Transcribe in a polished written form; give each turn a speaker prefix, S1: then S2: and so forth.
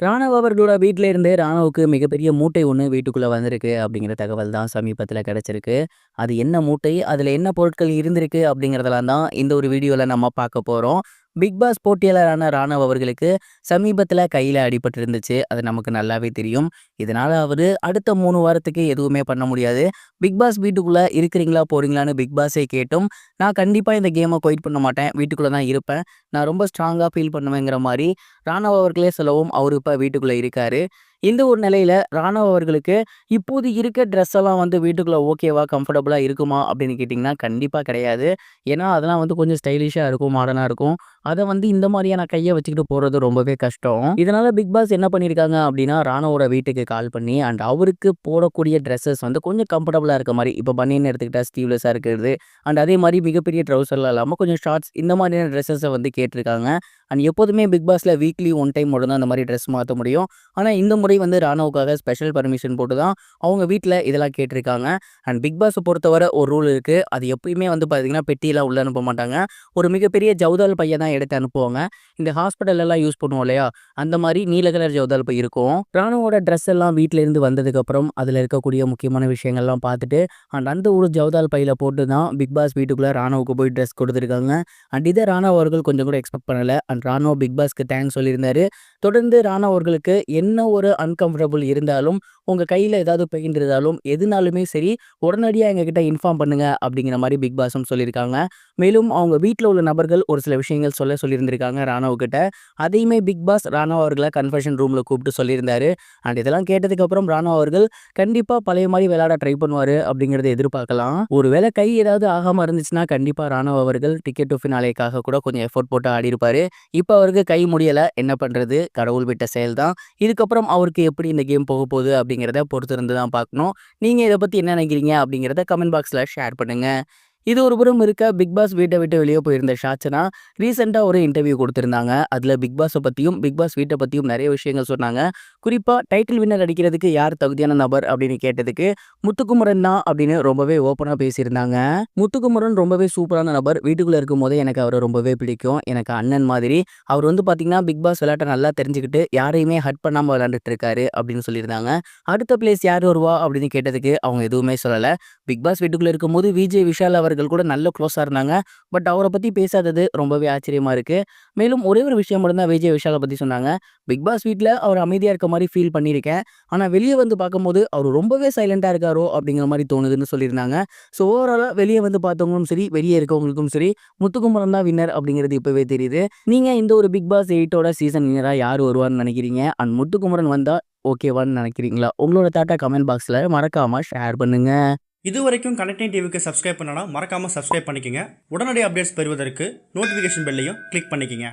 S1: ராணவ் அவர்களோட வீட்ல இருந்தே ராணவுக்கு மிகப்பெரிய மூட்டை ஒண்ணு வீட்டுக்குள்ள வந்திருக்கு அப்படிங்கிற தகவல் தான் சமீபத்தில கிடைச்சிருக்கு. அது என்ன மூட்டை? அதுல என்ன பொருட்கள் இருந்திருக்கு? அப்படிங்கிறதெல்லாம் தான் இந்த ஒரு வீடியோல நம்ம பார்க்க போறோம். பிக் பாஸ் போட்டியாளரான ராணவ் அவர்களுக்கு சமீபத்தில கையில அடிபட்டு இருந்துச்சு. அது நமக்கு நல்லாவே தெரியும். இதனால அவரு அடுத்த 3 வாரத்துக்கு எதுவுமே பண்ண முடியாது. பிக் பாஸ் வீட்டுக்குள்ள இருக்கிறீங்களா? போறீங்களான்னு பிக் பாஸே கேட்டும், நான் கண்டிப்பா இந்த கேம குயிட் பண்ண மாட்டேன். வீட்டுக்குள்ள தான் இருப்பேன். நான் ரொம்ப ஸ்ட்ராங்கா ஃபீல் பண்ணுவேங்கிற மாரி ராணவ் அவர்களே சொல்லவும், அவரு இப்ப வீட்டுக்குள்ள இருக்காரு. இந்த ஒரு நிலையில ராணவ் அவர்களுக்கு இப்போது இருக்க ட்ரெஸ் எல்லாம் வந்து வீட்டுக்குள்ள ஓகேவா? கம்ஃபர்டபுளா இருக்குமா? அப்படின்னு கேட்டீங்கன்னா, கண்டிப்பா கிடையாது. ஏன்னா, அதெல்லாம் வந்து கொஞ்சம் ஸ்டைலிஷா இருக்கும், மாடர்னா இருக்கும். அத வந்து இந்த மாரியான கைய வச்சுக்கிட்டு போறது ரொம்பவே கஷ்டம். இதனால பிக் பாஸ் என்ன பண்ணியிருக்காங்க அப்படின்னா, ராணவோட வீட்டுக்கு கால் பண்ணி அண்ட் அவருக்கு போடக்கூடிய ட்ரெஸ்ஸஸ் வந்து கொஞ்சம் கம்ஃபர்டபுளா இருக்க மாரி, இப்ப பனியன் எடுத்துக்கிட்டா ஸ்லீவ்லெஸ்ஸா இருக்கிறது. அண்ட் அதே மாரி மிகப்பெரிய ட்ரவுசர்லாம் இல்லாம கொஞ்சம் ஷார்ட்ஸ் இந்த மாதிரியான ட்ரெஸ்ஸஸ வந்து கேட்டிருக்காங்க. அண்ட் எப்போதுமே பிக் பாஸ்ல வீக்லி 1 டைம் மட்டும் தான் அந்த மாரி ட்ரெஸ் மாத்த முடியும். ஆனா, இந்த முறை வந்து ராணவுக்காக ஸ்பெஷல் பர்மிஷன் போட்டு தான் அவங்க வீட்ல இதெல்லாம் கேட்டிருக்காங்க. அண்ட் பிக் பாஸ பொறுத்தவரை ஒரு ரூல் இருக்கு. அது எப்பயுமே வந்து பார்த்தீங்கன்னா, பெட்டிலாம் உள்ள அனுப்ப மாட்டாங்க. ஒரு மிகப்பெரிய ஜவுதால் பைய தான் எடுத்து அனுப்புவாங்க. இந்த ஹாஸ்பிட்டல்லலாம் யூஸ் பண்ணுவோம் இல்லையா? அந்த மாரி நீல கலர் ஜவுதால் பை இருக்கும். ராணுவோட ட்ரெஸ் எல்லாம் வீட்ல இருந்து வந்ததுக்கப்புறம், அதில இருக்கக்கூடிய முக்கியமான விஷயங்கள்லாம் பார்த்துட்டு, அண்ட் அந்த ஒரு ஜவுதால் பையில போட்டு தான் பிக் பாஸ் வீட்டுக்குள்ள ராணுவுக்கு போய் ட்ரெஸ் குடுத்துருக்காங்க. அண்ட் இத ராணா அவர்கள் கொஞ்சம் கூட எக்ஸ்பெக்ட் பண்ணல. அண்ட் ராணா பிக் பாஸ்க்கு தேங்க்ஸ் சொல்லியிருந்தாரு. தொடர்ந்து ராணா அவர்களுக்கு என்ன ஒரு அன்கம்ஃபர்டபுள் இருந்தாலும், உங்க கையில ஏதாவது பெயின் இருந்தாலும், எதுனாலுமே சரி உடனடியா எங்ககிட்ட இன்ஃபார்ம் பண்ணுங்க அப்படிங்கிற மாரி பிக் பாஸும் சொல்லியிருக்காங்க. மேலும் அவங்க வீட்ல உள்ள நபர்கள் ஒரு சில விஷயங்கள் சொல்லியிருந்திருக்காங்க ராணாவுக்கிட்ட. அதையுமே பிக் பாஸ் ராணா அவர்கள கன்ஃபெஷன் ரூம்ல கூப்பிட்டு சொல்லியிருந்தாரு. அண்ட் இதெல்லாம் கேட்டதுக்கப்புறம் ராணா அவர்கள் கண்டிப்பா பழைய மாரி விளையாட ட்ரை பண்ணுவாரு அப்படிங்கிறத எதிர்பார்க்கலாம். ஒருவேளை கை ஏதாவது ஆகாம இருந்துச்சுன்னா, கண்டிப்பா ராணா அவர்கள் டிக்கெட் டு ஃபினாலேக்காக கூட கொஞ்சம் எஃபோர்ட் போட்டு ஆடியிருப்பாரு. இப்ப அவருக்கு கை முடியல. என்ன பண்றது? கடவுள் விட்ட செயல் தான். இதுக்கப்புறம் அவருக்கு எப்படி இந்த கேம் போகப்போகுது அப்படிங்கிறத பொறுத்திருந்து தான் பார்க்கணும். நீங்க இத பத்தி என்ன நினைக்கிறீங்க? அப்படிங்கிறத கமெண்ட் பாக்ஸ்ல ஷேர் பண்ணுங்க. இது ஒரு புறம் இருக்க பிக் பாஸ் வீட்ட விட்டு வெளிய போயிருந்த ஷாச்சனா, ரீசென்ட்டா ஒரு இன்டர்வியூ குடுத்திருந்தாங்க. அதுல பிக் பாஸ பத்தியும், பிக் பாஸ் வீட்ட பத்தியும் நெறைய விஷயங்கள் சொன்னாங்க. குறிப்பா டைட்டில் வின்னர் அடிக்கிறதுக்கு யார் தகுதியான நபர் அப்படின்னு கேட்டதுக்கு, முத்துக்குமரன் தான் அப்படின்னு ரொம்பவே ஓப்பனா பேசியிருந்தாங்க. முத்துக்குமரன் ரொம்பவே சூப்பரான நபர். வீட்டுக்குள்ள இருக்கும்போதே எனக்கு அவர ரொம்பவே பிடிக்கும். எனக்கு அண்ணன் மாதிரி. அவர் வந்து பார்த்தீங்கன்னா, பிக் பாஸ் விளையாட்ட நல்லா தெரிஞ்சுக்கிட்டு, யாரையுமே ஹர்ட் பண்ணாம விளையாண்டுட்டு இருக்காரு அப்படின்னு சொல்லியிருந்தாங்க. அடுத்த பிளேஸ் யார் வருவா அப்படின்னு கேட்டதுக்கு, அவங்க எதுவுமே சொல்லல. பிக் பாஸ் வீட்டுக்குள்ள இருக்கும்போது விஜய், விஷால் அவர்கள் கூட நல்ல க்ளோஸா இருந்தாங்க. பட் அவர பத்தி பேசாதது ரொம்பவே ஆச்சரியமா இருக்கு. மேலும் ஒரே ஒரு விஷயம் மட்டும் தான் விஜய், விஷால பத்தி சொன்னாங்க. பிக் பாஸ் வீட்ல அவர் அமைதியா இருக்க மாரி ஃபீல் பண்ணியிருக்கேன். ஆனா வெளிய வந்து பார்க்கும்போது அவரு ரொம்பவே சைலன்ட்டா இருக்காரோ அப்படிங்கிற மாரி தோணுதுன்னு சொல்லியிருந்தாங்க. ஸோ ஓவராலா வெளிய வந்து பார்த்தவங்களும் சரி, வெளிய இருக்கவங்களுக்கும் சரி, முத்துக்குமரன் தான் வின்னர் அப்படிங்கிறது இப்பவே தெரியுது. நீங்க இந்த ஒரு பிக் பாஸ் 8ஓட சீசன் வின்னரா யார் வருவார்ன்னு நினைக்கிறீங்க? அண்ட் முத்துக்குமரன் வந்தா ஓகேவான்னு நினைக்கிறீங்களா? உங்களோட தாட்ட கமெண்ட் பாக்ஸ்ல மறக்காம ஷேர் பண்ணுங்க.
S2: இதுவரைக்கும் கனெக்டிங் டிவிக்கு சப்ஸ்கிரைப் பண்ணனா மறக்காமல் சப்ஸ்கிரைப் பண்ணிக்கங்க. உடனடி அப்டேட்ஸ் பெறுவதற்கு நோட்டிஃபிகேஷன் பெல்லையும் கிளிக் பண்ணிக்கங்க.